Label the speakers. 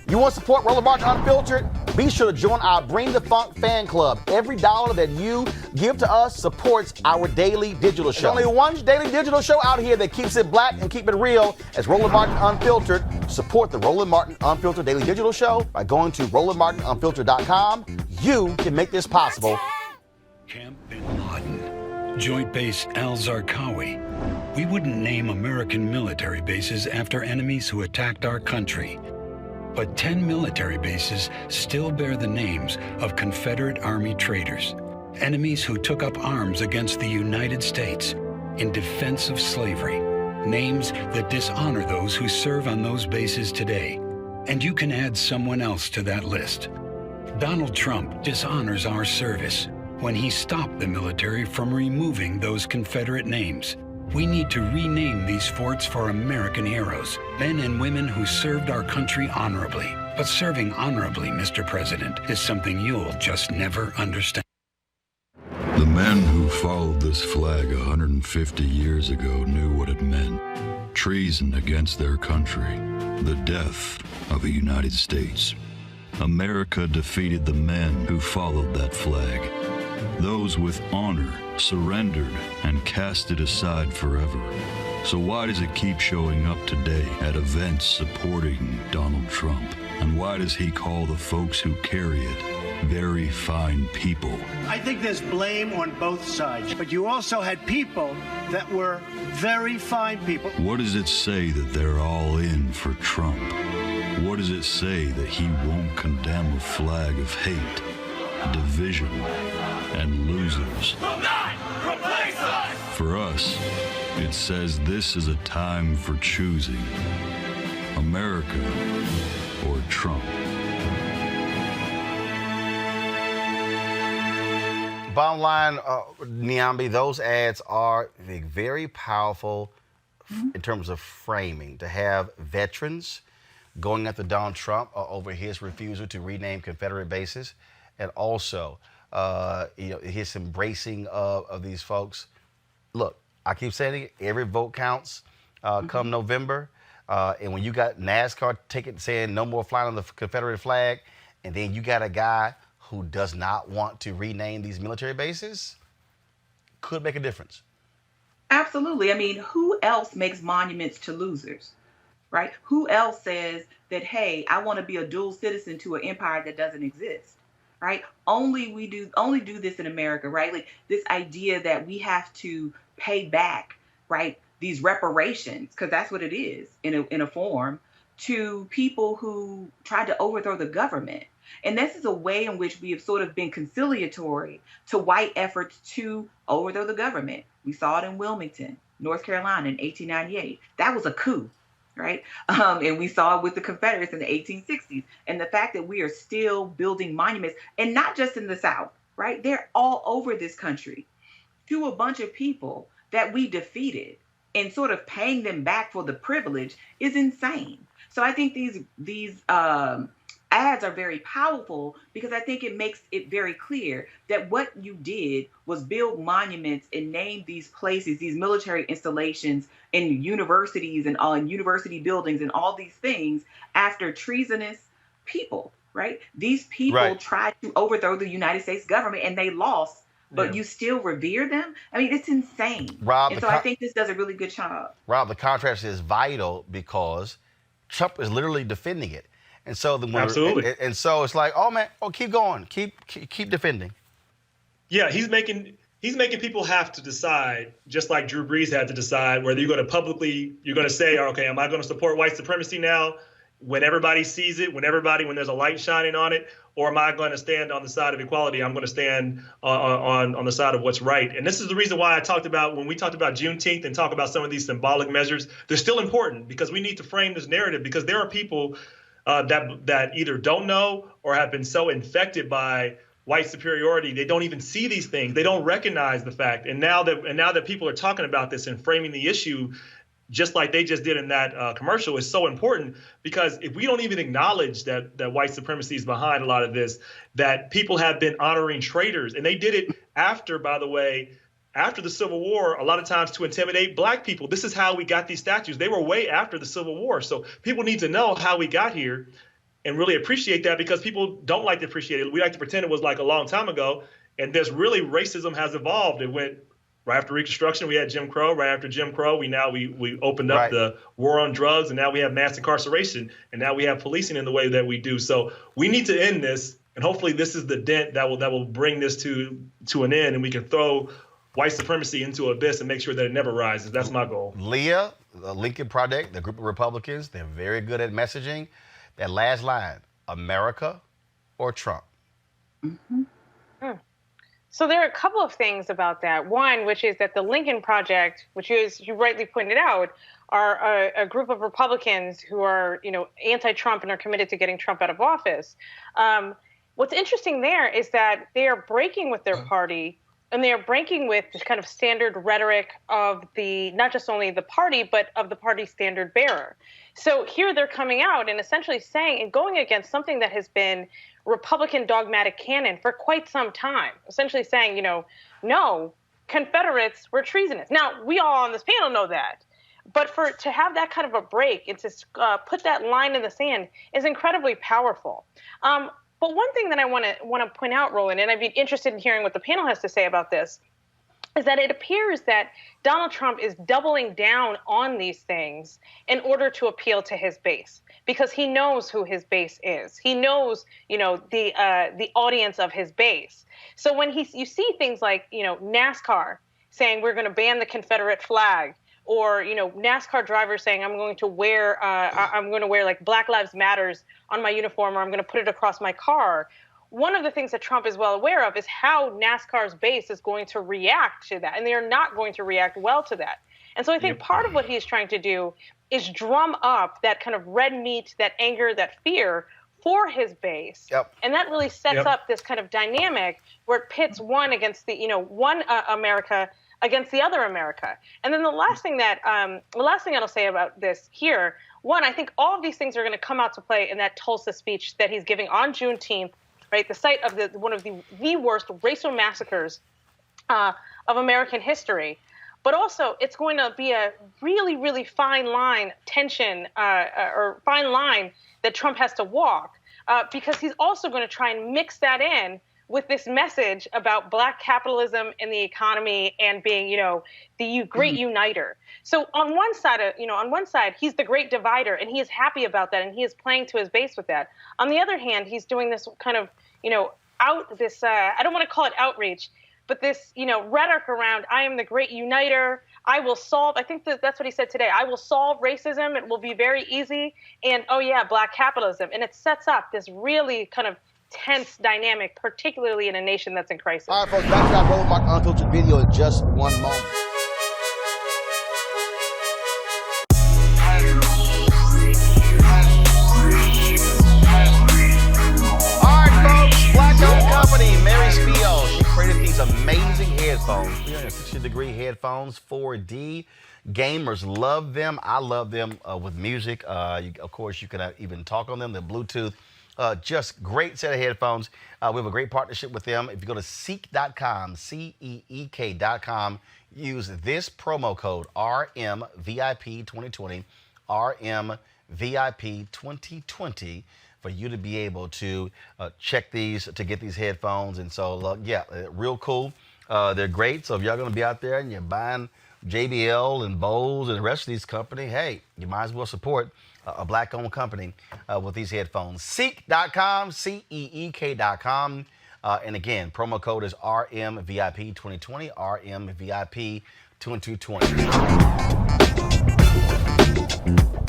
Speaker 1: You want to support Roland Martin Unfiltered? Be sure to join our Bring the Funk fan club. Every dollar that you give to us supports our daily digital show. There's only one daily digital show out here that keeps it black and keep it real as Roland Martin Unfiltered. Support the Roland Martin Unfiltered daily digital show by going to RolandMartinUnfiltered.com. You can make this possible.
Speaker 2: Camp Bin Laden, Joint Base Al-Zarqawi. We wouldn't name American military bases after enemies who attacked our country. But 10 military bases still bear the names of Confederate Army traitors, enemies who took up arms against the United States in defense of slavery, names that dishonor those who serve on those bases today. And you can add someone else to that list. Donald Trump dishonors our service when he stopped the military from removing those Confederate names. We need to rename these forts for American heroes, men and women who served our country honorably. But serving honorably, Mr. President, is something you'll just never understand.
Speaker 3: The men who followed this flag 150 years ago knew what it meant. Treason against their country, the death of the United States. America defeated the men who followed that flag. Those with honor surrendered and cast it aside forever. So why does it keep showing up today at events supporting Donald Trump? And why does he call the folks who carry it very fine people?
Speaker 4: I think there's blame on both sides, but you also had people that were very fine people.
Speaker 3: What does it say that they're all in for Trump? What does it say that he won't condemn a flag of hate, division, and losers?
Speaker 5: Will not replace us!
Speaker 3: For us, it says this is a time for choosing America or Trump.
Speaker 1: Bottom line, Niambi, those ads are very powerful in terms of framing. To have veterans going after Donald Trump over his refusal to rename Confederate bases, and also his embracing of these folks. Look, I keep saying it, every vote counts come November. And when you got NASCAR ticket saying no more flying on the Confederate flag, and then you got a guy who does not want to rename these military bases, could make a difference.
Speaker 6: Absolutely. I mean, who else makes monuments to losers, right? Who else says that, hey, I want to be a dual citizen to an empire that doesn't exist? Right? Only do this in America, right? Like this idea that we have to pay back, right? These reparations, because that's what it is in a form, to people who tried to overthrow the government. And this is a way in which we have sort of been conciliatory to white efforts to overthrow the government. We saw it in Wilmington, North Carolina in 1898. That was a coup. Right. And we saw it with the Confederates in the 1860s. And the fact that we are still building monuments, and not just in the South, right? They're all over this country to a bunch of people that we defeated, and sort of paying them back for the privilege is insane. So I think these ads are very powerful because I think it makes it very clear that what you did was build monuments and name these places, these military installations and universities and university buildings and all these things after treasonous people, right? These people tried to overthrow the United States government and they lost, but you still revere them? I mean, it's insane.
Speaker 1: Rob,
Speaker 6: and so I think this does a really good job.
Speaker 1: Rob, the contrast is vital because Trump is literally defending it. And so
Speaker 7: Absolutely.
Speaker 1: And so it's like, oh man, keep going, keep defending.
Speaker 7: Yeah, he's making people have to decide, just like Drew Brees had to decide whether you're going to say, okay, am I going to support white supremacy now when everybody sees it, when there's a light shining on it, or am I going to stand on the side of equality? I'm going to stand on the side of what's right. And this is the reason why when we talked about Juneteenth and talk about some of these symbolic measures, they're still important because we need to frame this narrative, because there are people that either don't know or have been so infected by white superiority, they don't even see these things. They don't recognize the fact. And now that people are talking about this and framing the issue, just like they just did in that commercial, is so important, because if we don't even acknowledge that white supremacy is behind a lot of this, that people have been honoring traitors, and they did it after, by the way, after the Civil War, a lot of times to intimidate black people. This is how we got these statues. They were way after the Civil War. So people need to know how we got here. and really appreciate that, because people don't like to appreciate it. We like to pretend it was like a long time ago. And there's really, racism has evolved. It went right after Reconstruction, we had Jim Crow. Right after Jim Crow, we opened up the war on drugs, and now we have mass incarceration, and now we have policing in the way that we do. So we need to end this, and hopefully this is the dent that will bring this to an end, and we can throw white supremacy into abyss and make sure that it never rises. That's my goal.
Speaker 1: Leah, the Lincoln Project, the group of Republicans, they're very good at messaging. That last line, America or Trump?
Speaker 8: Mm-hmm. So there are a couple of things about that. One, which is that the Lincoln Project, which is, you rightly pointed out, are a group of Republicans who are, anti-Trump and are committed to getting Trump out of office. What's interesting there is that they are breaking with their party, and they are breaking with this kind of standard rhetoric of not just only the party, but of the party's standard bearer. So here they're coming out and essentially saying and going against something that has been Republican dogmatic canon for quite some time, essentially saying, no, Confederates were treasonous. Now, we all on this panel know that, but to have that kind of a break and to put that line in the sand is incredibly powerful. But one thing that I want to point out, Roland, and I'd be interested in hearing what the panel has to say about this, is that it appears that Donald Trump is doubling down on these things in order to appeal to his base, because he knows who his base is. He knows, the audience of his base. So when you see things like, NASCAR saying we're going to ban the Confederate flag, or NASCAR drivers saying I'm going to wear like Black Lives Matters on my uniform, or I'm going to put it across my car. One of the things that Trump is well aware of is how NASCAR's base is going to react to that, and they are not going to react well to that. And so I think part of what he's trying to do is drum up that kind of red meat, that anger, that fear for his base. Yep. And that really sets up this kind of dynamic where it pits one against one America against the other America. And then the last thing I'll say about this here, one, I think all of these things are going to come out to play in that Tulsa speech that he's giving on Juneteenth, right? The site of one of the worst racial massacres of American history. But also, it's going to be a really, really fine line or fine line that Trump has to walk, because he's also going to try and mix that in with this message about Black capitalism and the economy and being, the great uniter. So on one side, he's the great divider, and he is happy about that, and he is playing to his base with that. On the other hand, he's doing this kind of, I don't want to call it outreach, but this, rhetoric around, I am the great uniter, I will solve, I think that's what he said today, I will solve racism, it will be very easy, and oh yeah, Black capitalism. And it sets up this really kind of tense dynamic, particularly in a nation that's in crisis.
Speaker 9: All right, folks, back to that Roland Unfiltered video in just one moment.
Speaker 1: Company, Mary Spiel, she created these amazing headphones, 360-degree headphones, 4D. Gamers love them. I love them with music. Of course, you can even talk on them. They're Bluetooth. Just great set of headphones. We have a great partnership with them. If you go to Ceek.com, Ceek.com, use this promo code RMVIP2020, RMVIP2020, for you to be able to check these, to get these headphones. And so, real cool. They're great. So if y'all going to be out there and you're buying JBL and Bose and the rest of these companies, hey, you might as well support a Black-owned company with these headphones. Ceek.com, Ceek.com. And again, promo code is RMVIP2020, RMVIP2020.